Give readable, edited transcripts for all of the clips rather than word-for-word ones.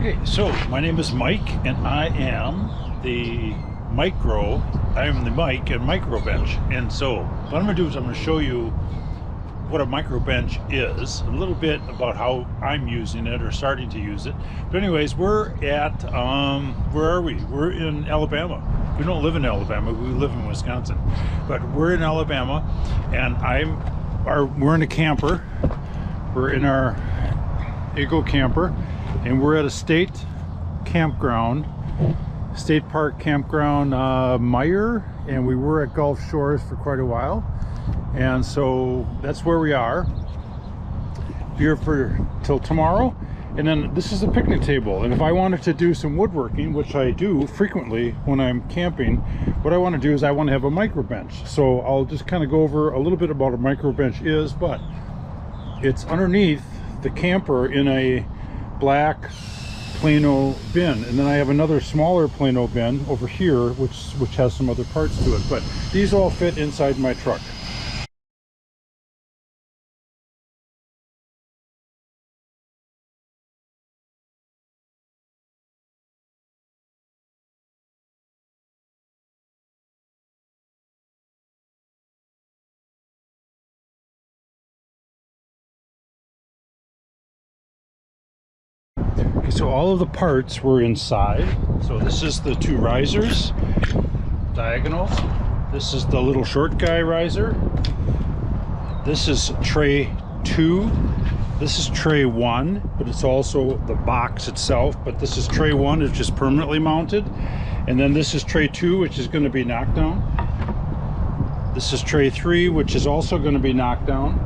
Okay, so my name is Mike, and I am the Mike at MikroBench. And so what I'm going to do is I'm going to show you what a MikroBench is, a little bit about how I'm using it or starting to use it. But anyways, we're at where are we? We're in Alabama. We don't live in Alabama, we live in Wisconsin, but we're in Alabama, and we're in a camper. We're in our Eagle camper, and we're at a state park campground, Meyer, and we were at Gulf Shores for quite a while, and so that's where we are here till tomorrow. And then this is a picnic table, and if I wanted to do some woodworking, which I do frequently when I'm camping, what I want to do is I want to have a MikroBench. So I'll just kind of go over a little bit about what a MikroBench is, but it's underneath the camper in a black Plano bin, and then I have another smaller Plano bin over here which has some other parts to it, but these all fit inside my truck. So all of the parts were inside. So this is the two risers, diagonal. This is the little short guy riser. This is tray 2. This is tray 1, but it's also the box itself. But this is tray 1, it's just permanently mounted. And then this is tray 2, which is going to be knocked down. This is tray 3, which is also going to be knocked down.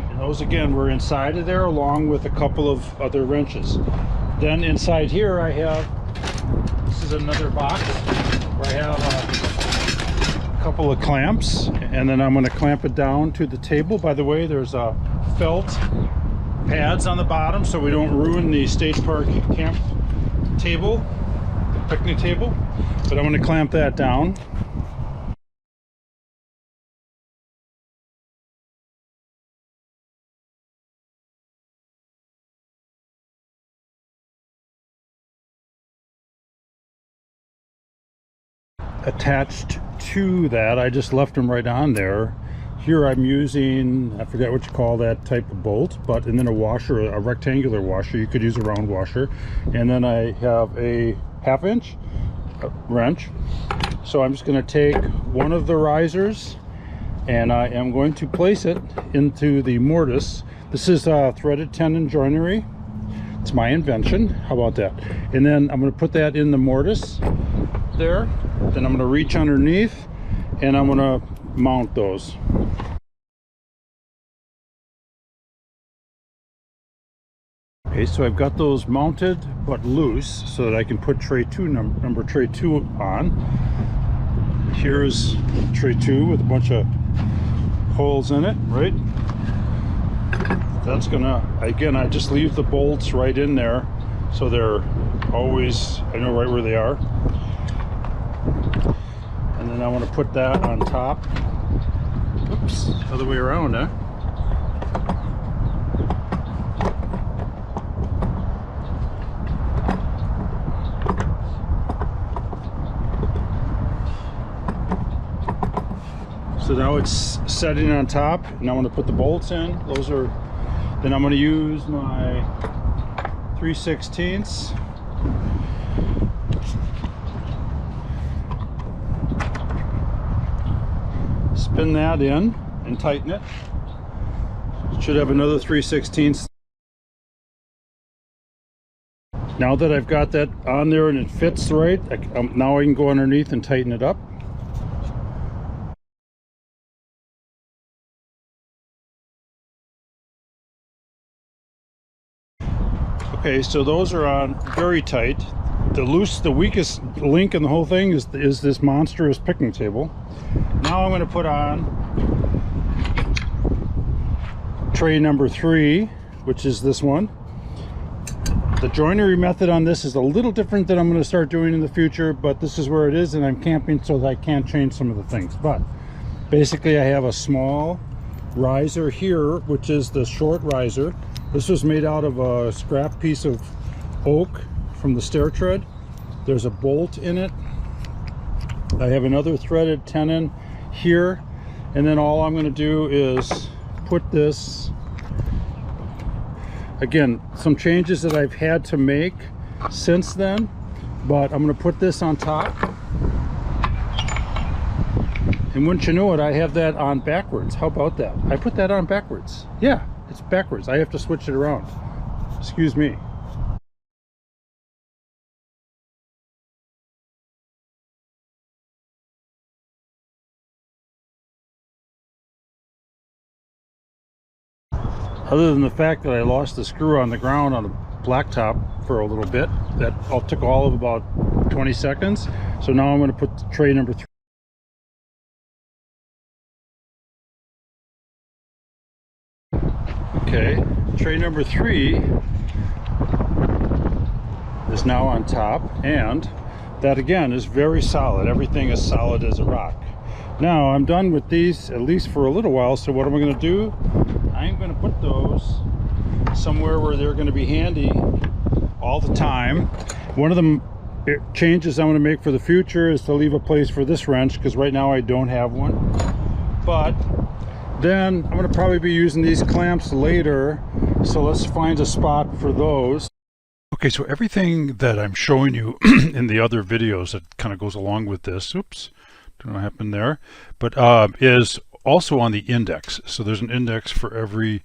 And those again were inside of there, along with a couple of other wrenches. Then inside here I have, this is another box where I have a couple of clamps, and then I'm going to clamp it down to the table. By the way, there's felt pads on the bottom so we don't ruin the state park camp table, the picnic table, but I'm going to clamp that down. Attached to that, I just left them right on there. Here I'm using, I forget what you call that type of bolt, but and then a washer, a rectangular washer. You could use a round washer. And then I have a 1/2 inch wrench. So I'm just going to take one of the risers and I am going to place it into the mortise. This is Threaded Tenon Joinery. It's my invention. How about that? And then I'm going to put that in the mortise there. Then I'm going to reach underneath and I'm going to mount those. Okay, so I've got those mounted but loose so that I can put tray 2 number tray 2 on. Here's tray 2 with a bunch of holes in it, right? That's gonna, again, I just leave the bolts right in there so they're always, I know right where they are. And then I want to put that on top. Oops, other way around, huh? So now it's setting on top, and I want to put the bolts in. Those are, then I'm going to use my 3/16. Spin that in and tighten it. Should have another 3/16. Now that I've got that on there and it fits right, now I can go underneath and tighten it up. Okay, so those are on very tight. The weakest link in the whole thing is this monstrous picnic table. Now I'm going to put on tray number 3, which is this one. The joinery method on this is a little different than I'm going to start doing in the future, but this is where it is, and I'm camping so that I can't change some of the things. But basically I have a small riser here, which is the short riser. This was made out of a scrap piece of oak from the stair tread. There's a bolt in it. I have another threaded tenon here, and then all I'm going to do is put this, again, some changes that I've had to make since then, but I'm going to put this on top. And wouldn't you know it, I have that on backwards. How about that? I put that on backwards. Yeah, it's backwards. I have to switch it around. Excuse me. Other than the fact that I lost the screw on the ground on the blacktop for a little bit, that took all of about 20 seconds. So now I'm going to put tray number 3. Okay, tray number 3 is now on top, and that again is very solid. Everything is solid as a rock. Now I'm done with these, at least for a little while. So what am I going to do? I'm going to put those somewhere where they're going to be handy all the time. One of the changes I'm going to make for the future is to leave a place for this wrench, because right now I don't have one. But then I'm going to probably be using these clamps later, so let's find a spot for those. Okay, so everything that I'm showing you in the other videos that kind of goes along with this, oops, don't know what happened there, but is also on the index. So there's an index for every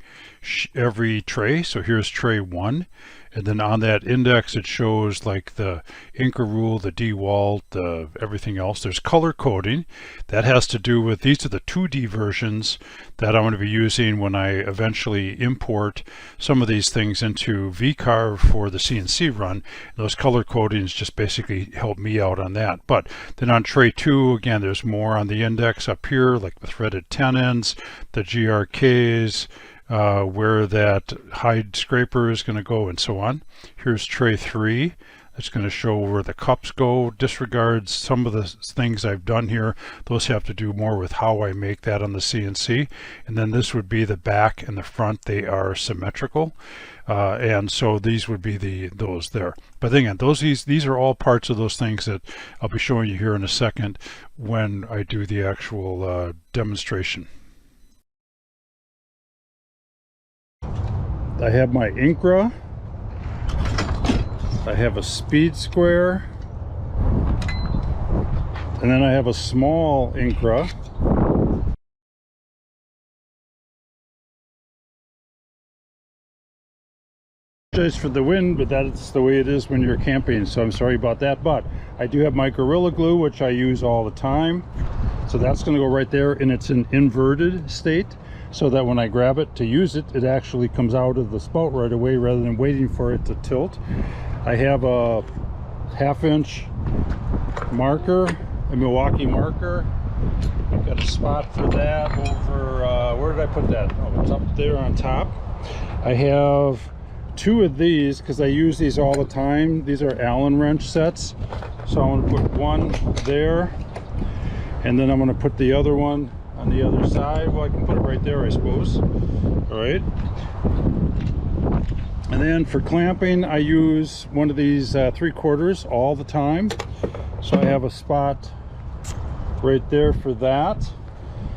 tray. So here's tray 1, and then on that index it shows like the Inca rule, the DeWalt, the everything else. There's color coding that has to do with, these are the 2D versions that I'm going to be using when I eventually import some of these things into VCarve for the CNC run. Those color codings just basically help me out on that. But then on tray 2, again, there's more on the index up here, like the threaded tenons, the GRKs, where that hide scraper is going to go, and so on. Here's tray 3. It's going to show where the cups go. Disregards some of the things I've done here. Those have to do more with how I make that on the CNC. And then this would be the back and the front. They are symmetrical. And so these would be those there. But again, these are all parts of those things that I'll be showing you here in a second when I do the actual demonstration. I have my Incra. I have a speed square, and then I have a small Incra. Apologize for the wind, but that's the way it is when you're camping, so I'm sorry about that. But I do have my Gorilla Glue, which I use all the time. So that's going to go right there, and it's an inverted state, so that when I grab it to use it, it actually comes out of the spout right away rather than waiting for it to tilt. I have a 1/2-inch marker, a Milwaukee marker. I've got a spot for that over, where did I put that? Oh, it's up there on top. I have 2 of these because I use these all the time. These are Allen wrench sets. So I'm going to put one there, and then I'm going to put the other one on the other side. Well, I can put it right there, I suppose. All right. And then for clamping, I use one of these 3/4 all the time. So I have a spot right there for that.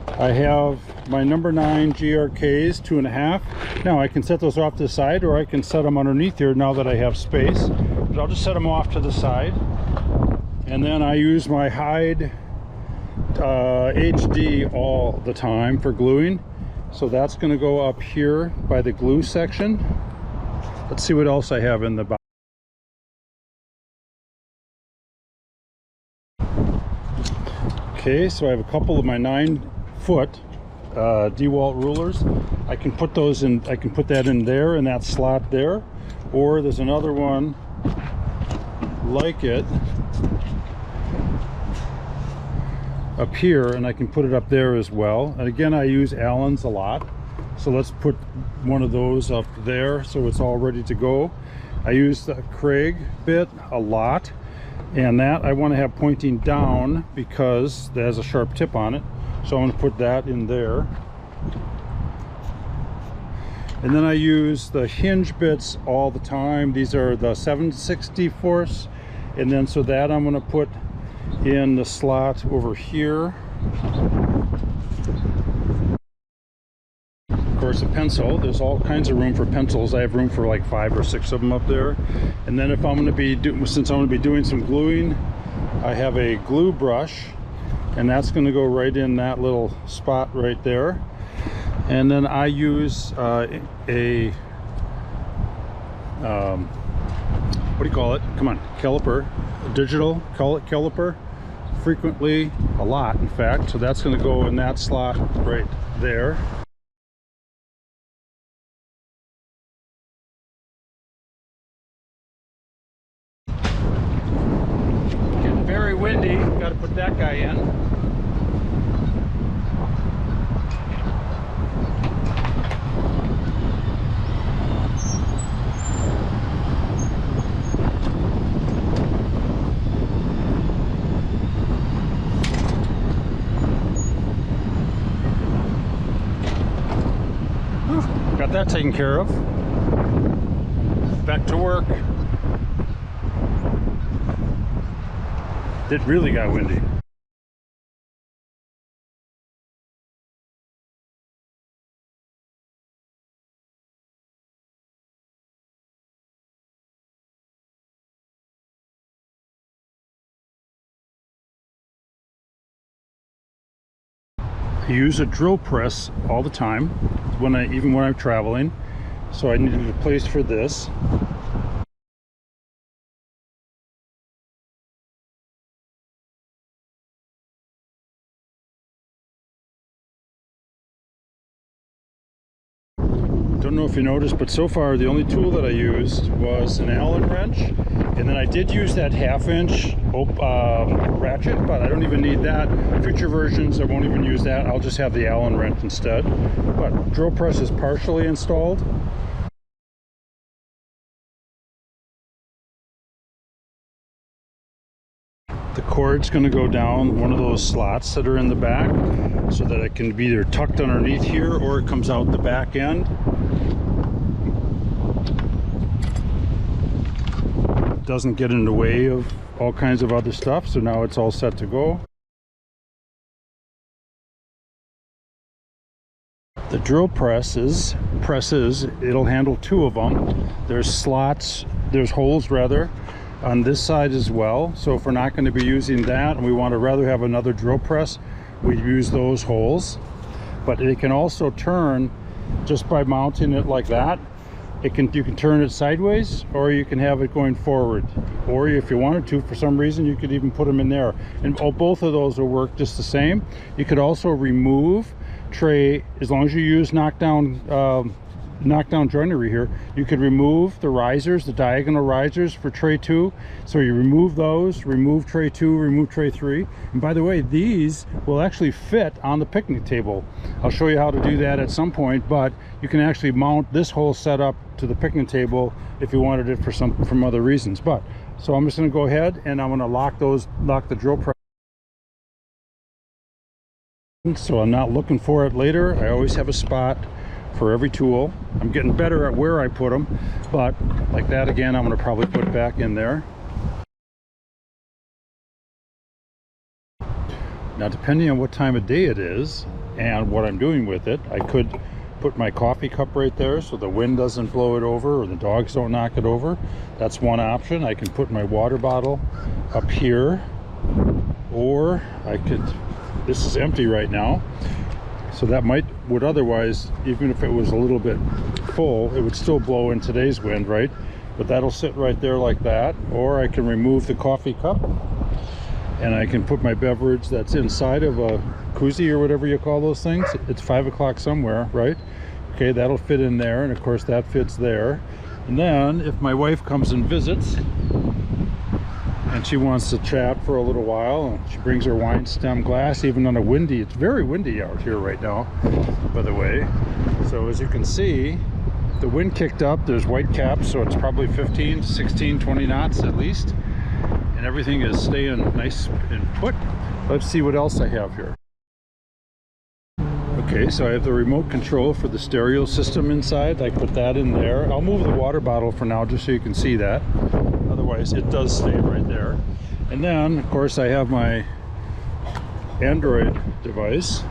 I have my number 9 GRKs, 2.5. Now I can set those off to the side, or I can set them underneath here now that I have space. But I'll just set them off to the side. And then I use my Hide HD all the time for gluing. So that's going to go up here by the glue section. Let's see what else I have in the box. Okay, so I have a couple of my 9-foot DeWalt rulers. I can put those in, I can put that in there, in that slot there, or there's another one like it up here, and I can put it up there as well. And again, I use Allen's a lot, so let's put one of those up there so it's all ready to go. I use the Craig bit a lot, and that I want to have pointing down because that has a sharp tip on it. So I'm going to put that in there. And then I use the hinge bits all the time. These are the 7/64, and then so that I'm going to put in the slot over here. Of course, a pencil. There's all kinds of room for pencils. I have room for like 5 or 6 of them up there. And then if I'm going to be since I'm going to be doing some gluing, I have a glue brush, and that's going to go right in that little spot right there. And then I use what do you call it? Come on, caliper, digital caliper, frequently, a lot in fact. So that's going to go in that slot right there. Getting very windy, got to put that guy in. Got that taken care of. Back to work. It really got windy. I use a drill press all the time even when I'm traveling, so I needed a place for this. Don't know if you noticed, but so far the only tool that I used was an Allen wrench, and then I did use that 1/2" ratchet, but I don't even need that. Future versions I won't even use that. I'll just have the Allen wrench instead. But drill press is partially installed. The cord's going to go down one of those slots that are in the back, so that it can be either tucked underneath here or it comes out the back end. Doesn't get in the way of all kinds of other stuff, so now it's all set to go. The drill presses, it'll handle 2 of them. There's holes rather on this side as well, so if we're not going to be using that and we want to rather have another drill press, we use those holes. But it can also turn just by mounting it like that. You can turn it sideways, or you can have it going forward, or if you wanted to for some reason you could even put them in there, and both of those will work just the same. You could also remove tray, as long as you use knockdown joinery here, you could remove the risers, the diagonal risers for tray 2. So you remove those, remove tray 2, remove tray 3. And by the way, these will actually fit on the picnic table. I'll show you how to do that at some point, but you can actually mount this whole setup to the picnic table if you wanted it for from other reasons. But so I'm just going to go ahead and I'm going to lock the drill press, so I'm not looking for it later. I always have a spot for every tool. I'm getting better at where I put them, but like that again, I'm going to probably put it back in there. Now, depending on what time of day it is and what I'm doing with it, I could put my coffee cup right there so the wind doesn't blow it over or the dogs don't knock it over. That's one option. I can put my water bottle up here, or I could, this is empty right now, so that would otherwise, even if it was a little bit full, it would still blow in today's wind, right? But that'll sit right there like that. Or I can remove the coffee cup and I can put my beverage that's inside of a koozie or whatever you call those things. It's 5 o'clock somewhere, right? Okay, that'll fit in there, and of course that fits there. And then if my wife comes and visits and she wants to chat for a little while, and she brings her wine stem glass, even on a windy, it's very windy out here right now, by the way. So as you can see, the wind kicked up, there's white caps, so it's probably 15, 16, 20 knots at least, and everything is staying nice and put. Let's see what else I have here. Okay, so I have the remote control for the stereo system inside. I put that in there. I'll move the water bottle for now just so you can see that. Otherwise it does stay right there. And then of course I have my Android device.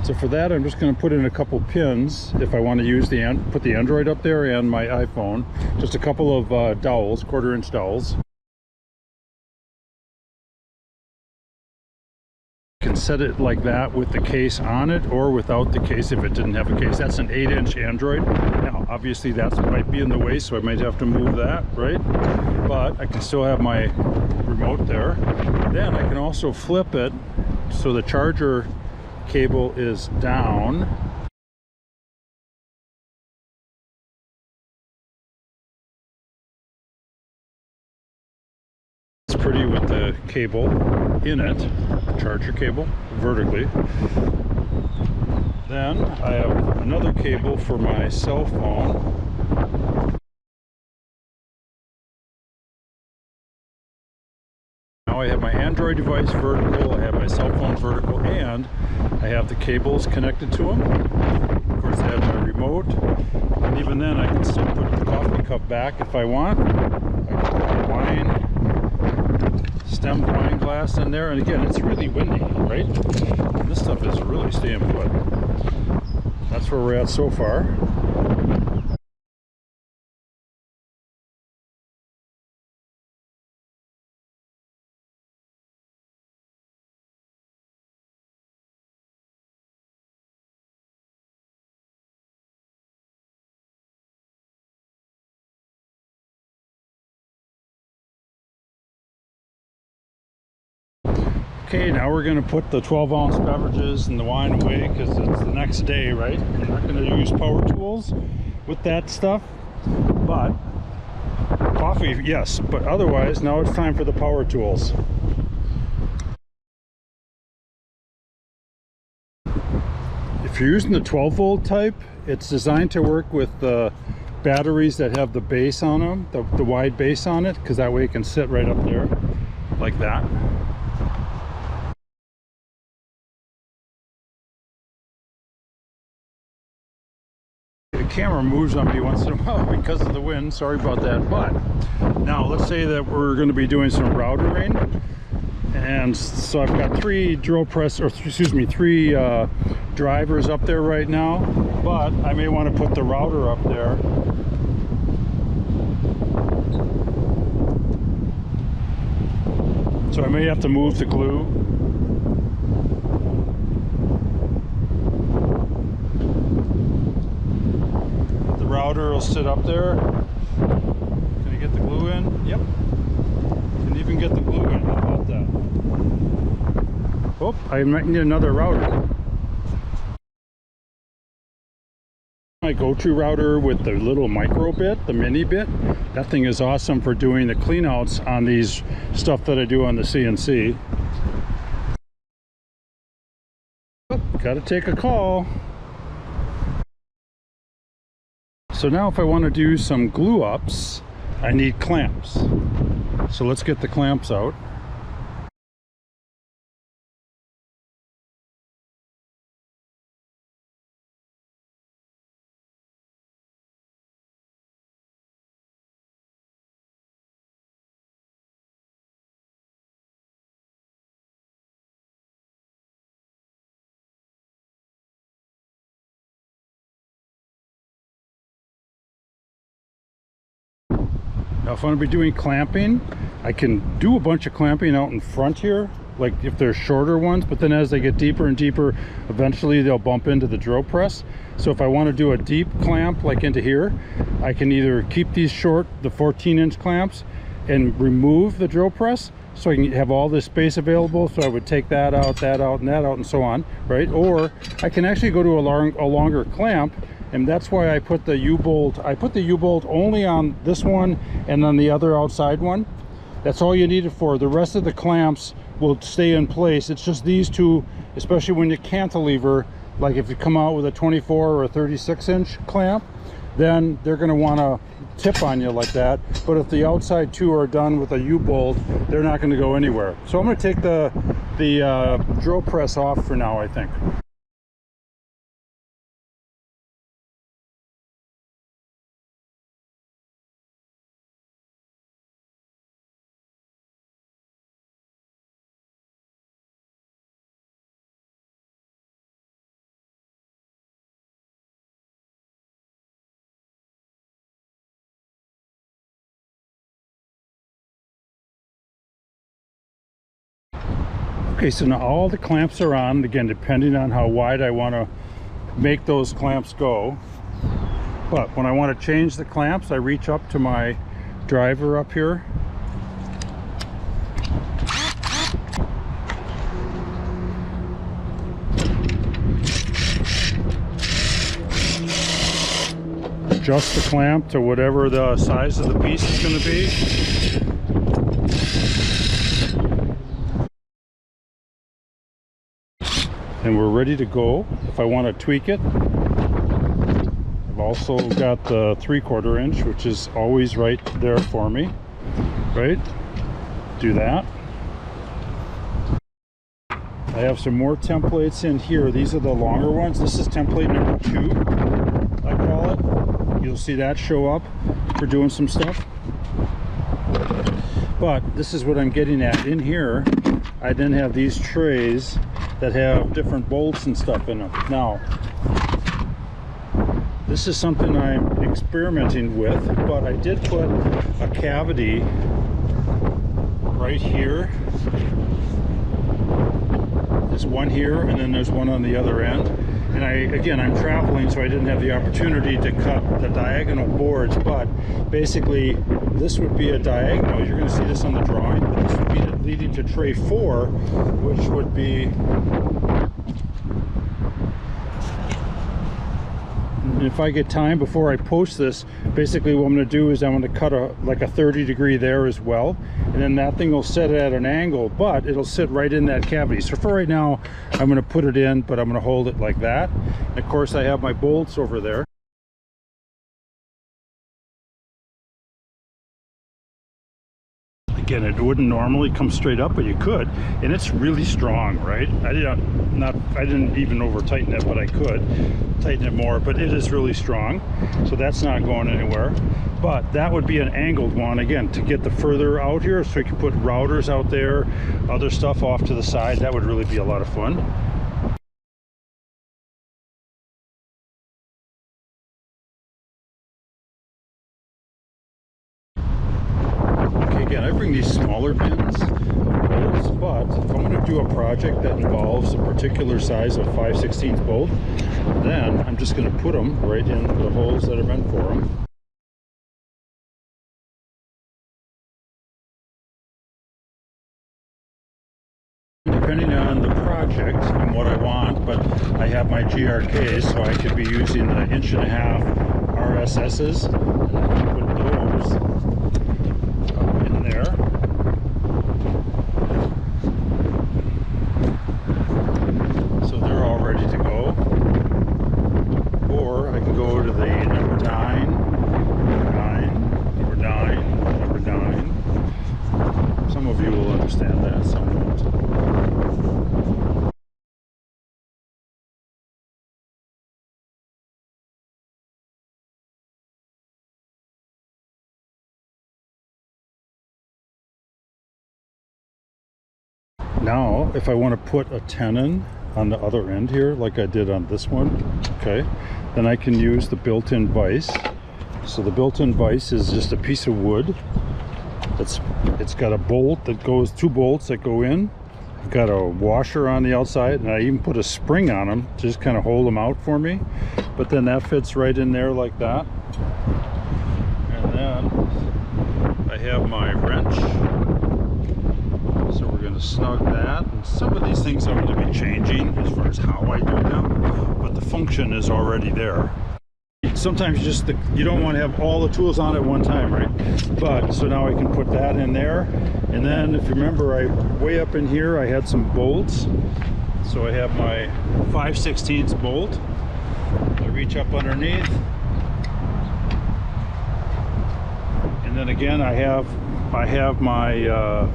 So for that I'm just going to put in a couple pins if I want to use put the Android up there and my iPhone. Just a couple of dowels, 1/4-inch dowels. Can set it like that with the case on it or without the case if it didn't have a case. That's an 8-inch Android. Now obviously that might be in the way, so I might have to move that, right? But I can still have my remote there. Then I can also flip it so the charger cable is down. It's pretty with the cable in it, charger cable, vertically. Then I have another cable for my cell phone. Now I have my Android device vertical, I have my cell phone vertical, and I have the cables connected to them. Of course I have my remote, and even then I can still put the coffee cup back if I want. I can put the wine, stemmed wine glass in there, and again it's really windy, right? And this stuff is really staying put. That's where we're at so far. Okay, now we're going to put the 12-ounce beverages and the wine away because it's the next day, right? We're not going to use power tools with that stuff, but coffee, yes, but otherwise now it's time for the power tools. If you're using the 12-volt type, it's designed to work with the batteries that have the base on them, the wide base on it, because that way it can sit right up there like that. Camera moves on me once in a while because of the wind, sorry about that. But now let's say that we're going to be doing some routering, and so I've got three drivers up there right now, but I may want to put the router up there. So I may have to move the glue. Router will sit up there. Can you get the glue in? Yep. Can even get the glue in. How about that? Oh, I might need another router. My go-to router with the little micro bit, the mini bit. That thing is awesome for doing the cleanouts on these stuff that I do on the CNC. Oh, gotta take a call. So now if I want to do some glue ups, I need clamps. So let's get the clamps out. Now if I'm going to be doing clamping, I can do a bunch of clamping out in front here, like if they're shorter ones, but then as they get deeper and deeper, eventually they'll bump into the drill press. So if I want to do a deep clamp like into here, I can either keep these short, the 14-inch clamps, and remove the drill press so I can have all this space available. So I would take that out, and that out, and so on, right? Or I can actually go to a longer clamp, and that's why I put the U-bolt. I put the U-bolt only on this one and on the other outside one. That's all you need it for. The rest of the clamps will stay in place. It's just these two, especially when you cantilever, like if you come out with a 24 or a 36-inch clamp, then they're going to want to tip on you like that. But if the outside two are done with a U-bolt, they're not going to go anywhere. So I'm going to take the the drill press off for now, I think. Okay, so now all the clamps are on, again, depending on how wide I want to make those clamps go. But when I want to change the clamps, I reach up to my driver up here. Adjust the clamp to whatever the size of the piece is going to be. And we're ready to go. If I want to tweak it, I've also got the 3/4 inch, which is always right there for me, right? Do that. I have some more templates in here. These are the longer ones. This is template number 2, I call it. You'll see that show up for doing some stuff. But this is what I'm getting at. In here, I then have these trays that have different bolts and stuff in them. Now, this is something I'm experimenting with, but I did put a cavity right here. There's one here, and then there's one on the other end. And I'm traveling, so I didn't have the opportunity to cut the diagonal boards, but basically this would be a diagonal. You're going to see this on the drawing, but this would be leading to tray 4, which would be, if I get time before I post this, basically what I'm going to do is I'm going to cut like a 30-degree there as well, and then that thing will set at an angle, but it'll sit right in that cavity. So for right now, I'm going to put it in, but I'm going to hold it like that. And of course, I have my bolts over there. Again, it wouldn't normally come straight up, but you could, and it's really strong, right? I didn't even over tighten it, but I could tighten it more, but it is really strong, so that's not going anywhere. But that would be an angled one, again, to get the further out here, so you can put routers out there, other stuff off to the side. That would really be a lot of fun. Again, I bring these smaller pins, but if I'm going to do a project that involves a particular size of 5/16 bolt, then I'm just going to put them right in the holes that are meant for them. Depending on the project and what I want, but I have my GRKs, so I could be using the 1.5" RSSs, and I can put those up in there. So they're all ready to go. Or I can go to the number 9, number 9, number 9. Some of you will understand that, some won't. Now, if I want to put a tenon on the other end here, like I did on this one, okay, then I can use the built-in vise. So the built-in vise is just a piece of wood. It's got a bolt that goes, 2 bolts that go in. I've got a washer on the outside, and I even put a spring on them to just kind of hold them out for me. But then that fits right in there like that. And then I have my wrench. So we're going to snug that, and some of these things I'm going to be changing as far as how I do them, but the function is already there. Sometimes you don't want to have all the tools on at one time, right? But so now I can put that in there, and then if you remember, way up in here I had some bolts. So I have my 5/16 bolt. I reach up underneath, and then again I have my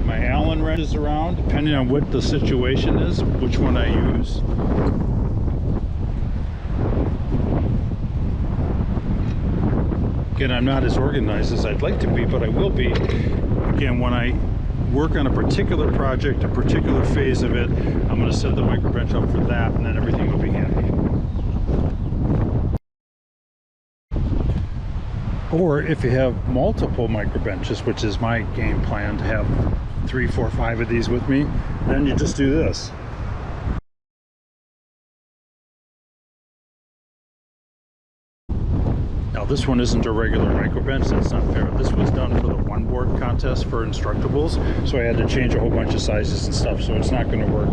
my Allen wrenches around, depending on what the situation is, which one I use. Again, I'm not as organized as I'd like to be, but I will be. Again, when I work on a particular project, a particular phase of it, I'm going to set the MikroBench up for that, and then everything will be handy. Or if you have multiple MikroBenches, which is my game plan, to have 3, 4, 5 of these with me, then you just do this. Now this one isn't a regular MikroBench, that's not fair. This was done for the one board contest for Instructables, so I had to change a whole bunch of sizes and stuff, so it's not going to work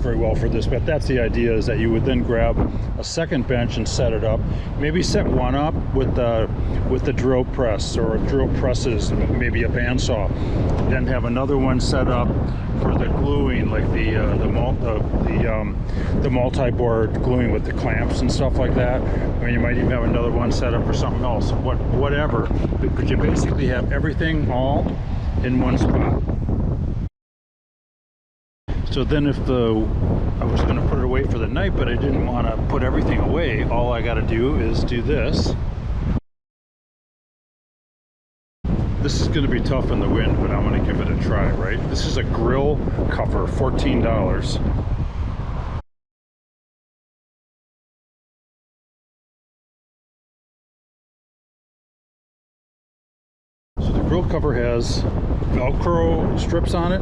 very well for this. But that's the idea, is that you would then grab a second bench and set it up. Maybe set one up with the drill press or drill presses, maybe a bandsaw. Then have another one set up for the gluing, like the multi-board gluing with the clamps and stuff like that. Or you might even have another one set up for something else, whatever. But you basically have everything all in one spot. So then if I was going to put it away for the night, but I didn't want to put everything away, all I got to do is do this. This is going to be tough in the wind, but I'm going to give it a try, right? This is a grill cover, $14. So the grill cover has Velcro strips on it.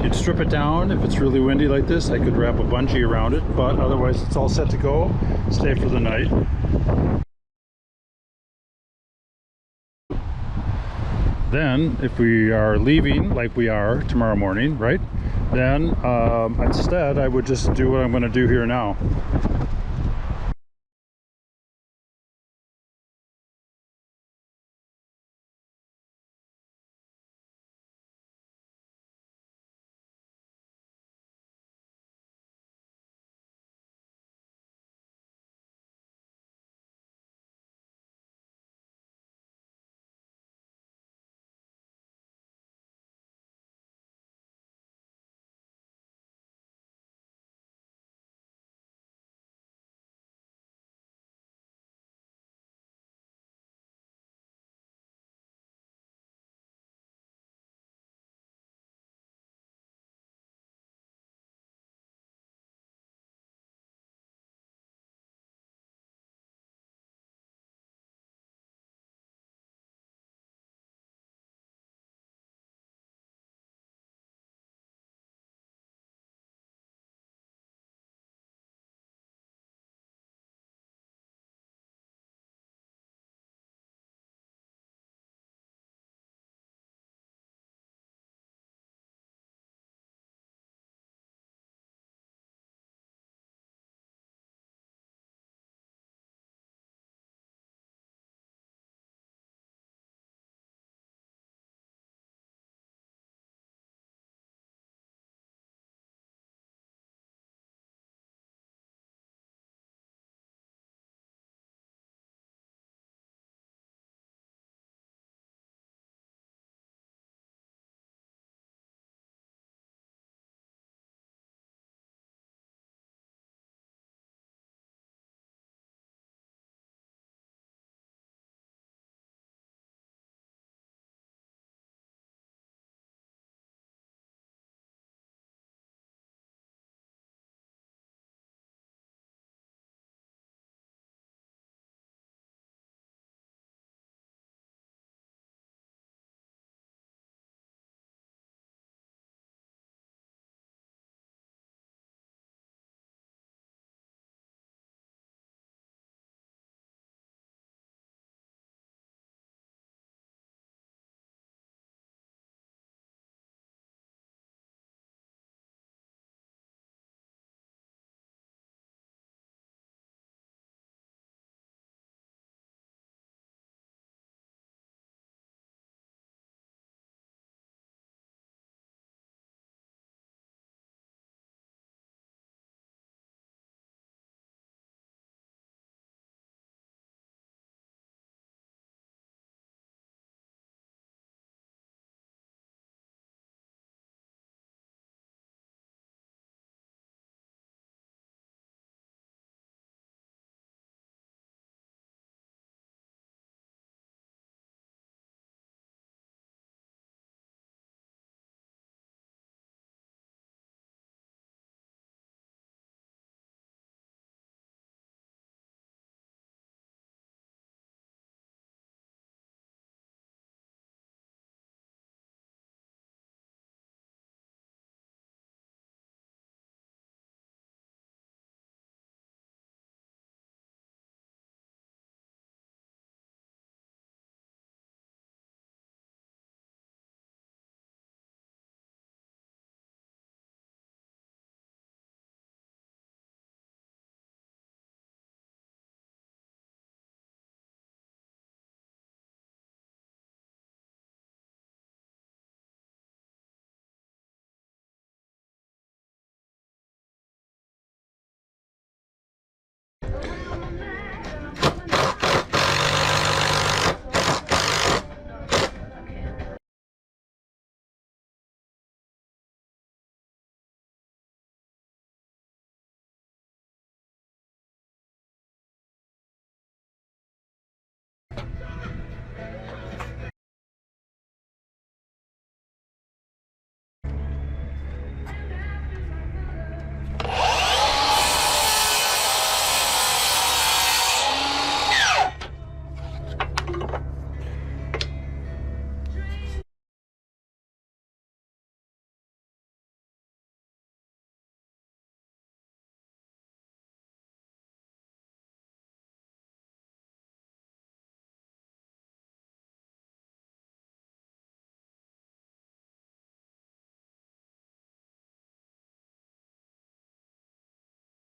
You'd strip it down. If it's really windy like this, I could wrap a bungee around it, but otherwise it's all set to go, stay for the night. Then if we are leaving like we are tomorrow morning, right, then instead I would just do what I'm going to do here now.